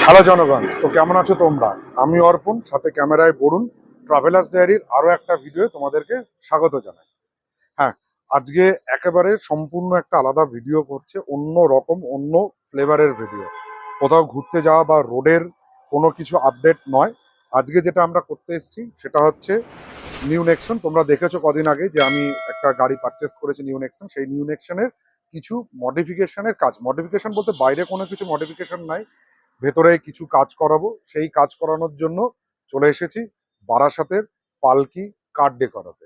Hello জনগণ, তো কেমন আছো তোমরা? আমি অর্পণ, সাথে ক্যামেরায় বরুণ। ট্রাভেলার্স ডায়েরির আরো একটা ভিডিও তোমাদেরকে স্বাগত জানাই। হ্যাঁ, আজকে একেবারে সম্পূর্ণ একটা আলাদা ভিডিও করছে, অন্য রকম অন্য ফ্লেভারের ভিডিও। কোথাও ঘুরতে যাওয়া বা রোডের কোনো কিছু আপডেট নয়। আজকে যেটা আমরা করতে এসেছি সেটা হচ্ছে নিউ নেক্সন। তোমরা দেখেছো কদিন আগে যে আমি একটা গাড়ি পারচেস করেছি নিউ নেক্সন। সেই নিউ নেক্সনের কিছু মডিফিকেশনের কাজ, মডিফিকেশন বলতে বাইরে কোনো কিছু মডিফিকেশন নাই, ভেতরে কিছু কাজ করাবো। সেই কাজ করানোর জন্য চলে এসেছি বারাসাতের পালকি কার ডে করাতে।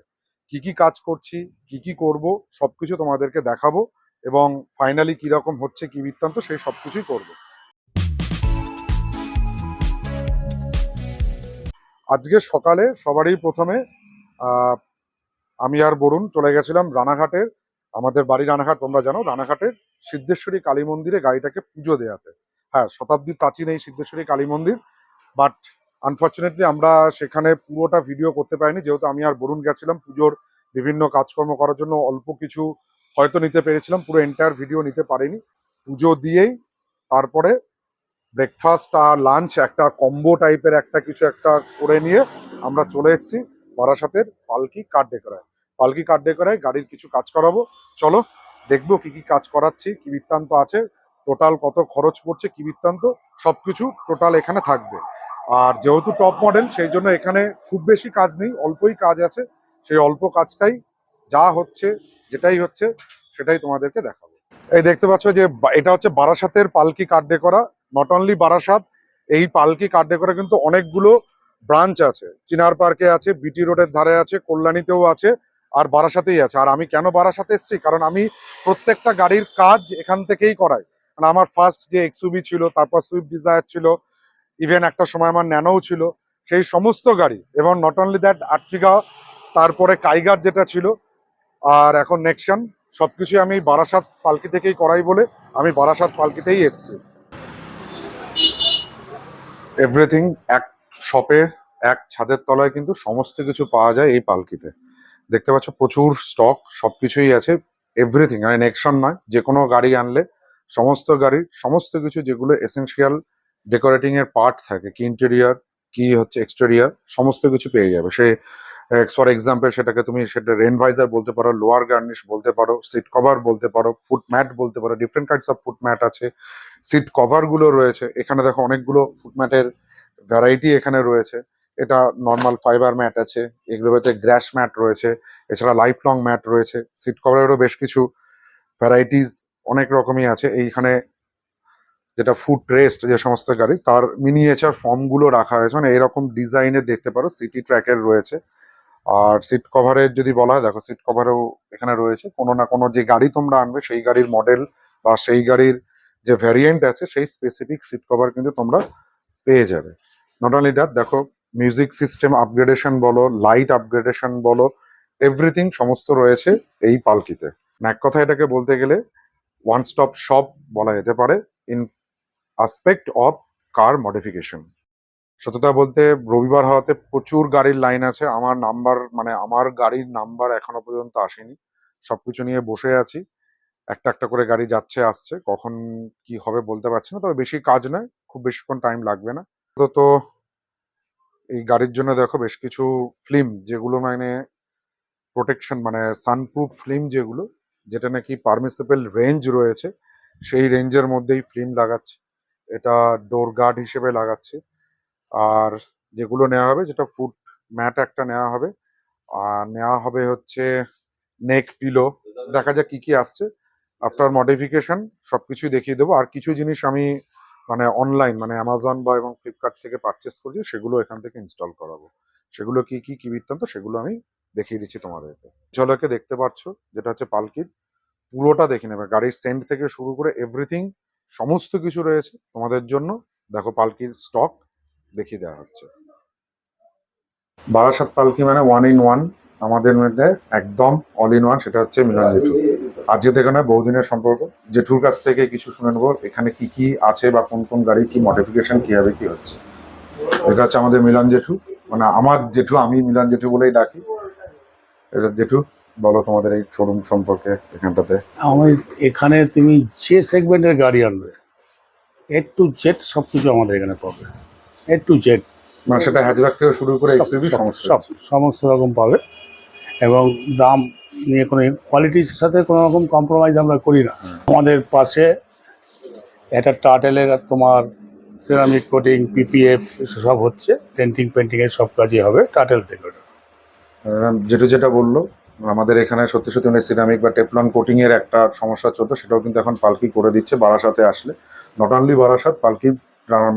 কি কি কাজ করছি, কি কি করব, সবকিছু তোমাদেরকে দেখাবো এবং ফাইনালি কিরকম হচ্ছে, কি বৃত্তান্ত, সেই সবকিছুই করব। আজকে সকালে সবারই প্রথমে আমি আর বরুণ চলে গেছিলাম রানাঘাটের, আমাদের বাড়ি রানাঘাট, তোমরা জানো, রানাঘাটের সিদ্ধেশ্বরী কালী মন্দিরে গাড়িটাকে পুজো দেওয়াতে। হ্যাঁ, শতাব্দীর প্রাচীন এই সিদ্ধেশ্বরী কালী মন্দির, বাট আনফর্চুনেটলি আমরা সেখানে পুরোটা ভিডিও করতে পারিনি, যেহেতু আমি আর বরুণ গেছিলাম পুজোর বিভিন্ন কাজকর্ম করার জন্য। অল্প কিছু হয়তো নিতে পেরেছিলাম, পুরো এন্টায়ার ভিডিও নিতে পারিনি। পুজো দিয়েই তারপরে ব্রেকফাস্ট আর লাঞ্চ একটা কম্বো টাইপের একটা কিছু একটা করে নিয়ে আমরা চলে এসেছি বারাসাতের পালকি কার ডে করায়। পালকি কার ডে করায় গাড়ির কিছু কাজ করাবো। চলো দেখবো কি কি কাজ করাচ্ছি, কি বৃত্তান্ত আছে, টোটাল কত খরচ পড়ছে, কি বৃত্তান্ত, সবকিছু টোটাল এখানে থাকবে। আর যেহেতু টপ মডেল, সেই জন্য এখানে খুব বেশি কাজ নেই, অল্পই কাজ আছে। সেই অল্প কাজটাই যা হচ্ছে, যেটাই হচ্ছে সেটাই তোমাদেরকে দেখাবো। এই দেখতে পাচ্ছ যে এটা হচ্ছে বারাসাতের পালকি কার ডে করা। নট অনলি বারাসাত, এই পালকি কার ডে করা কিন্তু অনেকগুলো ব্রাঞ্চ আছে। চিনার পার্কে আছে, বিটি রোডের ধারে আছে, কল্যাণীতেও আছে, আর বারাসাতেই আছে। আর আমি কেন বারাসাতে এসেছি, কারণ আমি প্রত্যেকটা গাড়ির কাজ এখান থেকেই করাই। মানে আমার ফার্স্ট যে এক্সইউভি ছিল, তারপর সুইফট ডিজায়ার ছিল, ইভেন একটা সময় আমার ন্যানোও ছিল, সেই সমস্ত গাড়ি, এবং নট অনলি দ্যাট আর্টিগা, তারপরে কাইগার যেটা ছিল, আর এখন নেক্সন, সবকিছু আমি বারাসাত পালকি থেকেই করাই বলে আমি বারাসাত পালকিতেই এসেছি। এভরিথিং এক শপে, এক ছাদের তলায় কিন্তু সমস্ত কিছু পাওয়া যায় এই পালকিতে। দেখতে পাচ্ছ প্রচুর স্টক, সবকিছুই আছে। এভরিথিং, মানে নেক্সন নয়, যে কোনো গাড়ি আনলে সমস্ত গাড়ির সমস্ত কিছু, যেগুলো এসেনশিয়াল ডেকোরেটিং এর পার্ট থাকে, কি ইন্টেরিয়ার কি হচ্ছে এক্সটেরিয়ার, সমস্ত কিছু পেয়ে যাবে। সে ফর এক্সাম্পল সেটাকে তুমি সেটা রেন ভাইজার বলতে পারো, লোয়ার গার্নিশ বলতে পারো, সিট কভার বলতে পারো, ফুট ম্যাট বলতে পারো। Different kinds of foot mat আছে, সিট কভার গুলো রয়েছে এখানে। দেখো অনেকগুলো ফুট ম্যাটের ভ্যারাইটি এখানে রয়েছে। এটা নর্মাল ফাইবার ম্যাট আছে, এগুলো হচ্ছে গ্র্যাশ ম্যাট রয়েছে, এছাড়া লাইফ লং ম্যাট রয়েছে। সিট কভারেরও বেশ কিছু ভ্যারাইটিস অনেক রকমই আছে এইখানে। যেটা ফুট রেস্ট যে সমস্ত গাড়ি, তার মিনিয়েচার ফর্ম গুলো রাখা হয়েছে, মানে এরকম ডিজাইনের দেখতে পারো। সিটি ট্র্যাকের রয়েছে। আর সিট কভারের যদি বলা হয়, দেখো সিট কভারও এখানে রয়েছে। কোনো না কোনো যে গাড়ি তোমরা আনবে, সেই গাড়ির মডেল বা সেই গাড়ির যে ভ্যারিয়েন্ট আছে, সেই স্পেসিফিক সিট কভার কিন্তু তোমরা পেয়ে যাবে। নট অনলি দ্যাট, দেখো মিউজিক সিস্টেম আপগ্রেডেশন বলো, লাইট আপগ্রেডেশন বলো, এভরিথিং সমস্ত রয়েছে এই পালকিতে। এক কথা এটাকে বলতে গেলে ওয়ান স্টপ শপ বলা যেতে পারে in aspect of car modification. সত্যতা বলতে রবিবার হওয়াতে প্রচুর গাড়ির লাইন আছে। আমার নাম্বার, মানে আমার গাড়ির নাম্বার এখনো পর্যন্ত আসেনি। সবকিছু নিয়ে বসে আছি, একটা একটা করে গাড়ি যাচ্ছে আসছে, কখন কি হবে বলতে পারছি না। তবে বেশি কাজ নয়, খুব বেশিক্ষণ টাইম লাগবে না। তো এই গাড়ির জন্য দেখো বেশ কিছু ফিল্ম, যেগুলো মানে প্রোটেকশন, মানে সানপ্রুফ ফিল্ম, যেগুলো যেটা নাকি পারমিসিবল রেঞ্জ রয়েছে, সেই রেঞ্জের মধ্যেই ফিল্ম লাগাচ্ছে। এটা ডোর গার্ড হিসেবে লাগাচ্ছে। আর যেগুলো নেওয়া হবে, যেটা ফুট ম্যাট একটা নেওয়া হবে, আর নেওয়া হবে হচ্ছে নেক পিলো। দেখা যাক কি কি আসছে আফটার মডিফিকেশন, সবকিছুই দেখিয়ে দেবো। আর কিছু জিনিস আমি মানে অনলাইন, মানে অ্যামাজন বা এবং ফ্লিপকার্ট থেকে পারচেস করছি, সেগুলো এখান থেকে ইনস্টল করাবো। সেগুলো কি কি কি বৃত্তান্ত, সেগুলো আমি দেখিয়ে দিচ্ছি তোমাদেরকে। ঝলকে দেখতে পাচ্ছ যেটা হচ্ছে পালকির, পুরোটা দেখে নেবে। গাড়ির সেন্ট থেকে শুরু করে এভরিথিং সমস্ত কিছু রয়েছে তোমাদের জন্য। দেখো পালকির স্টক দেখিয়ে দেওয়া হচ্ছে। বারাসাত পালকি মানে ওয়ান ইন ওয়ান, আমাদের মধ্যে একদম অল ইন ওয়ান। সেটা হচ্ছে মিলন জেঠু। আজকে থেকে নয়, বহুদিনের সম্পর্ক। জেঠুর কাছ থেকে কিছু শুনে নেবো এখানে কি কি আছে, বা কোন কোন গাড়ি কি মডিফিকেশন কি হবে, কি হচ্ছে। এটা হচ্ছে আমাদের মিলন জেঠু, মানে আমার জেঠু, আমি মিলন জেঠু বলেই ডাকি। এটা জেঠু, বলো তোমাদের এই শোরুম সম্পর্কে এখানটাতে। আমি এখানে তুমি যে সেগমেন্টের গাড়ি আনবে A to Z সব কিছু আমাদের এখানে পাবে। A to Z মানে সেটা হ্যাচব্যাক থেকে শুরু করে এক্সইউভি সমস্ত রকম পাবে, এবং দাম নিয়ে কোনো কোয়ালিটির সাথে কোনো রকম কম্প্রোমাইজ আমরা করি না। আমাদের পাশে একটা টার্টেলের তোমার সিরামিক কোটিং, পিপিএফ সব হচ্ছে, ডেন্টিং পেন্টিংয়ের সব কাজই হবে টার্টেল থেকে। যেটা বললো আমাদের এখানে সত্যি সত্যি উনি সিরামিক বা টেফলন কোটিং এর একটা সমস্যা চলতো, সেটাও কিন্তু এখন পালকি করে দিচ্ছে বারাসাতে আসলে। নট অনলি বারাসাত, পালকি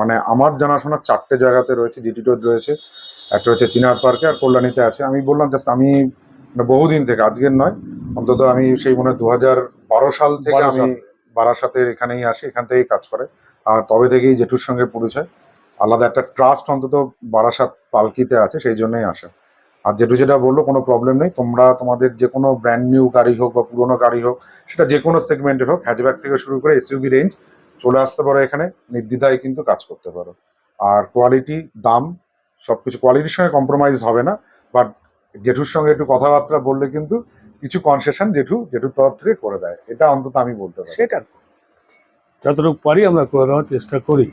মানে আমার জানাশোনা 4টে জায়গাতে রয়েছে, জিটি রোড রয়েছে, একটা হচ্ছে চিনার পার্কে, আর কল্যাণীতে আছে। আমি বললাম জাস্ট আমি বহুদিন থেকে, আজকের নয়, অন্তত আমি সেই মনে হয় 2012 সাল থেকে আমি বারাসাতের এখানেই আসি, এখান থেকেই কাজ করে। আর তবে থেকেই জেঠুর সঙ্গে পরিচয়, আলাদা একটা ট্রাস্ট অন্তত বারাসাত পালকিতে আছে, সেই জন্যই আসা। আর যেটা বললো কোনো প্রবলেম নেই, তোমরা তোমাদের যে কোনো ব্র্যান্ড নিউ গাড়ি হোক বা পুরোনো গাড়ি হোক, সেটা যে কোনো সেগমেন্টের হোক, হ্যাচব্যাক থেকে শুরু করে এসইউভি রেঞ্জ, চলে আসতে পারো এখানে, নির্দ্বিধায় কিন্তু কাজ করতে পারো। আর কোয়ালিটি, দাম, সবকিছু কোয়ালিটির সঙ্গে কম্প্রোমাইজ হবে না, বাট জেঠুর সঙ্গে একটু কথাবার্তা বললে কিন্তু কিছু কনসেশন জেঠুর তরফ থেকে করে দেয়, এটা অন্তত আমি বলতে পারি। সেটা যতটুকু পারি আমরা করে দেওয়ার চেষ্টা করি,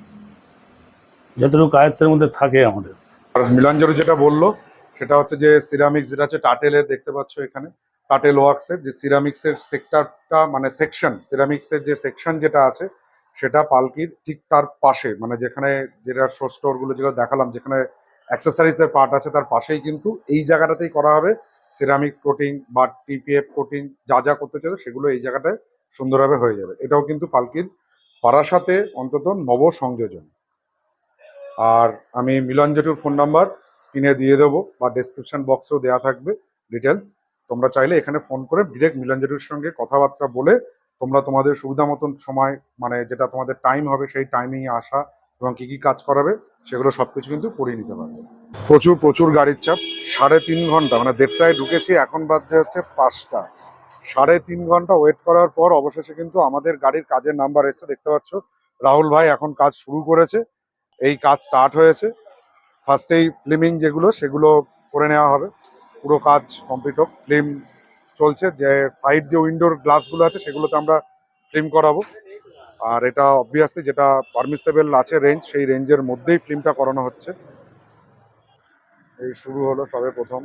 যতটুকু আয়ত্তের মধ্যে থাকে আমাদের। আর মিলন জেঠু যেটা বললো সেটা হচ্ছে যে সিরামিক্স, যেটা হচ্ছে টাটেলের, দেখতে পাচ্ছ এখানে টাটেল ওয়ার্কসের যে সিরামিক্সের সেক্টরটা, মানে সেকশন, সিরামিক্সের যে সেকশন যেটা আছে সেটা পালকির ঠিক তার পাশে, মানে যেখানে যেটা শো স্টোরগুলো যেগুলো দেখালাম, যেখানে অ্যাক্সেসরিজের পার্ট আছে তার পাশেই কিন্তু এই জায়গাটাতেই করা হবে সিরামিক কোটিং বা টিপিএফ কোটিং, যা যা করতে চাও সেগুলো এই জায়গাটায় সুন্দরভাবে হয়ে যাবে। এটাও কিন্তু পালকির বারাসাতে অন্তত নব সংযোজন। আর আমি মিলন জেঠুর ফোন নাম্বার স্ক্রিনে দিয়ে দেবো বা ডেসক্রিপশন বক্সেও দেওয়া থাকবে ডিটেলস। তোমরা চাইলে এখানে ফোন করে ডিরেক্ট মিলন জেঠুর সঙ্গে কথাবার্তা বলে তোমরা তোমাদের সুবিধা মতন সময়, মানে যেটা তোমাদের টাইম হবে সেই টাইমেই আসা এবং কী কী কাজ করাবে সেগুলো সব কিছু কিন্তু করিয়ে নিতে পারবে। প্রচুর গাড়ির চাপ, 3.5 ঘন্টা, মানে 1:30টায় ঢুকেছি, এখন বাজছে হচ্ছে 5টা। 3.5 ঘন্টা ওয়েট করার পর অবশেষে কিন্তু আমাদের গাড়ির কাজের নাম্বার এসে, দেখতে পাচ্ছ রাহুল ভাই এখন কাজ শুরু করেছে, এই কাজ স্টার্ট হয়েছে। ফার্স্টেই ফিল্মিং যেগুলো সেগুলো করে নেওয়া হবে, পুরো কাজ কমপ্লিট হোক। ফিল্ম চলছে, যে সাইড যে উইন্ডোর গ্লাসগুলো আছে সেগুলোতে আমরা ফিল্ম করাবো। আর এটা অবভিয়াসলি যেটা পারমিসেবল আছে রেঞ্জ, সেই রেঞ্জের মধ্যেই ফিল্মটা করানো হচ্ছে। এই শুরু হলো সবে প্রথম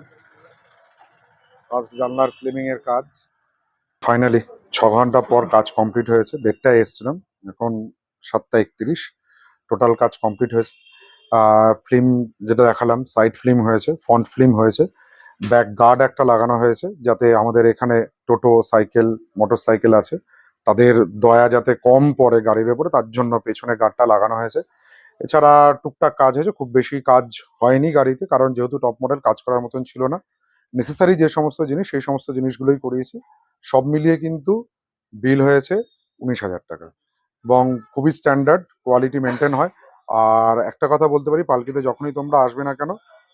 ফার্স্ট জানলার ফিল্মিং এর কাজ। ফাইনালি 6 ঘন্টা পর কাজ কমপ্লিট হয়েছে। 1:30টায় এসছিলাম, এখন 7:31, টোটাল কাজ কমপ্লিট হয়েছে। ফিল্ম যেটা দেখালাম, সাইড ফিল্ম হয়েছে, ফ্রন্ট ফিল্ম হয়েছে, ব্যাক গার্ড একটা লাগানো হয়েছে, যাতে আমাদের এখানে টোটো, সাইকেল, মোটর সাইকেল আছে, তাদের দয়া যাতে কম পড়ে গাড়ির উপরে, তার জন্য পেছনে গার্ডটা লাগানো হয়েছে। এছাড়া টুকটাক কাজ হয়েছে, খুব বেশি কাজ হয়নি গাড়িতে, কারণ যেহেতু টপ মডেল কাজ করার মতন ছিল না। নেসেসারি যে সমস্ত জিনিস সেই সমস্ত জিনিসগুলোই করিয়েছি। সব মিলিয়ে কিন্তু বিল হয়েছে 19,000 টাকা, এবং খুবই স্ট্যান্ডার্ড কোয়ালিটি মেনটেন হয়। আর একটা কথা বলতে পারি, পালকিতে যখনই তোমরা আসবে না কেন,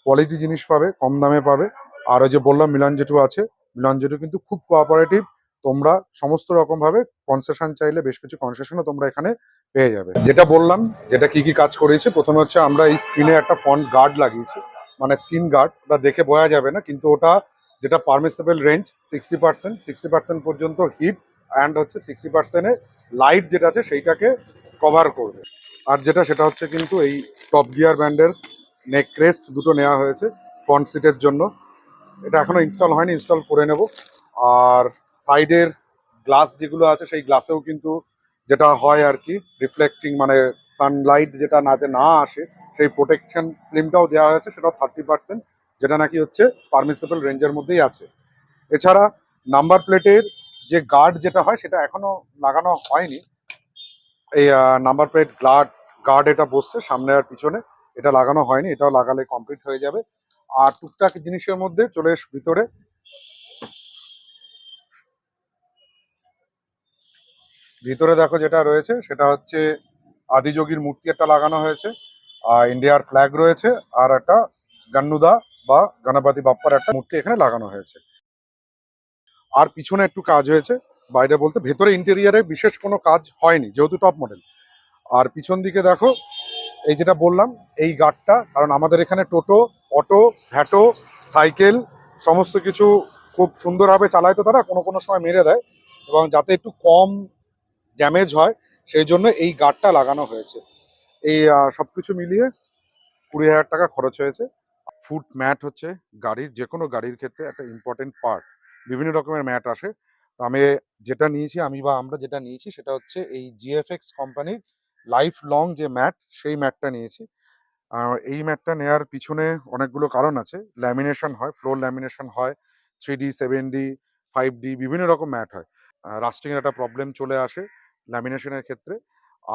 কোয়ালিটি জিনিস পাবে, কম দামে পাবে। আর ওই যে বললাম মিলন জেঠু আছে, মিলন জেঠু কিন্তু খুব কোঅপারেটিভ, তোমরা সমস্ত রকম ভাবে কনসেশন চাইলে বেশ কিছু কনসেশনও তোমরা এখানে পেয়ে যাবে। যেটা বললাম, যেটা কি কি কাজ করেছি, প্রথমে হচ্ছে আমরা এই স্ক্রিনে একটা ফ্রন্ট গার্ড লাগিয়েছি, মানে স্ক্রিন গার্ড, ওটা দেখে বোঝা যাবে না, কিন্তু ওটা যেটা পারমিসেবল রেঞ্জ 60% পর্যন্ত হিট, অ্যান্ড হচ্ছে 60%-এ লাইট যেটা আছে সেইটাকে কভার করবে। আর সেটা হচ্ছে কিন্তু এই টপ গিয়ার ব্যান্ডের নেক ক্রেস্ট দুটো নেওয়া হয়েছে ফ্রন্ট সিটের জন্য, এটা এখনো ইনস্টল হয়নি, ইনস্টল করে নেব। আর সাইডের গ্লাস যেগুলো আছে সেই গ্লাসেও কিন্তু যেটা হয় আর কি রিফ্লেক্টিং, মানে সানলাইট যেটা না আসে, সেই প্রোটেকশন ফিল্মটাও দেওয়া হয়েছে, সেটাও 30%, যেটা নাকি হচ্ছে পারমিসেবল রেঞ্জের মধ্যেই আছে। এছাড়া নাম্বার প্লেটের যে গার্ড যেটা হয় সেটা এখনো লাগানো হয়নি, এই নাম্বার প্লেট গার্ড এটা বসছে সামনে আর পিছনে, এটা লাগানো হয়নি, এটাও লাগালে কমপ্লিট হয়ে যাবে। আর টুকটাক জিনিসের মধ্যে চলে ভিতরে দেখো যেটা রয়েছে সেটা হচ্ছে আদিযোগীর মূর্তি একটা লাগানো হয়েছে, ইন্ডিয়ার ফ্ল্যাগ রয়েছে, আর একটা গান্নুদা বা গণপতি বাপ্পার একটা মূর্তি এখানে লাগানো হয়েছে। আর পিছনে একটু কাজ হয়েছে, বাইরে বলতে ভেতরে ইন্টেরিয়ারে বিশেষ কোনো কাজ হয়নি যেহেতু টপ মডেল। আর পিছন দিকে দেখো এই যেটা বললাম এই গার্ডটা, কারণ আমাদের এখানে টোটো, অটো, ভ্যাটো, সাইকেল সমস্ত কিছু খুব সুন্দরভাবে চালায়, তো তারা কোনো সময় মেরে দেয়, এবং যাতে একটু কম ড্যামেজ হয় সেই জন্য এই গার্ডটা লাগানো হয়েছে। এই সবকিছু মিলিয়ে 20,000 টাকা খরচ হয়েছে। ফুট ম্যাট হচ্ছে গাড়ির, যে কোনো গাড়ির ক্ষেত্রে একটা ইম্পর্টেন্ট পার্ট। বিভিন্ন রকমের ম্যাট আসে। তো আমরা যেটা নিয়েছি সেটা হচ্ছে এই জিএফএক্স কোম্পানির লাইফ লং যে ম্যাট, সেই ম্যাটটা নিয়েছি। এই ম্যাটটা নেওয়ার পিছনে অনেকগুলো কারণ আছে। ল্যামিনেশন হয়, ফ্লোর ল্যামিনেশন হয়, 3D, 7D, 5D বিভিন্ন রকম ম্যাট হয়। রাস্টিং এর একটা প্রবলেম চলে আসে ল্যামিনেশনের ক্ষেত্রে।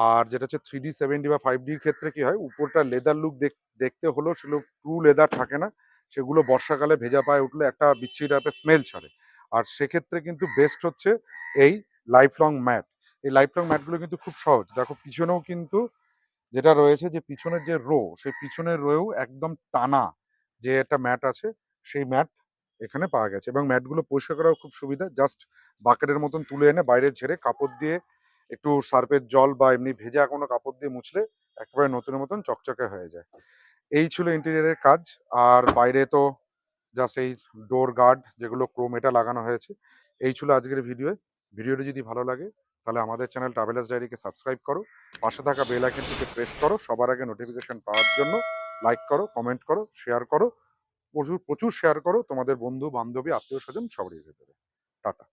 আর যেটা হচ্ছে 3D, 7D বা 5D র ক্ষেত্রে কি হয়, উপরটা লেদার লুক দেখতে হলেও সেগুলো ট্রু লেদার থাকে না। সেগুলো বর্ষাকালে ভেজা পায়ে উঠলে একটা বিচ্ছিরি টাইপের স্মেল ছাড়ে। আর সেক্ষেত্রে কিন্তু বেস্ট হচ্ছে এই লাইফ লং ম্যাট। এই লাইফ লং ম্যাটগুলো কিন্তু খুব সহজ। দেখো পিছনেও কিন্তু যেটা রয়েছে, যে পিছনের যে সেই পিছনের রোয়েও একদম টানা যে একটা ম্যাট আছে, সেই ম্যাট এখানে পাওয়া গেছে। এবং ম্যাটগুলো পরিষ্কার করাও খুব সুবিধা। জাস্ট বাকেটের মতন তুলে এনে বাইরে ঝেড়ে কাপড় দিয়ে একটু সার্ফের জল বা এমনি ভেজা কোনো কাপড় দিয়ে মুছলে একেবারে নতুনের মতন চকচকে হয়ে যায়। এই ছিল ইন্টেরিয়রের কাজ। আর বাইরে তো জাস্ট এই ডোর গার্ড যেগুলো ক্রোম, এটা লাগানো হয়েছে। এই ছিল আজকের ভিডিওটি যদি ভালো লাগে তাহলে আমাদের চ্যানেল ট্রাভেলার্স ডায়েরিকে সাবস্ক্রাইব করো, পাশে থাকা বেল আইকনটিকে প্রেস করো সবার আগে নোটিফিকেশন পাওয়ার জন্য। লাইক করো, কমেন্ট করো, শেয়ার করো, প্রচুর প্রচুর শেয়ার করো তোমাদের বন্ধু বান্ধবী আত্মীয় স্বজন সবারই ভেতরে। টাটা।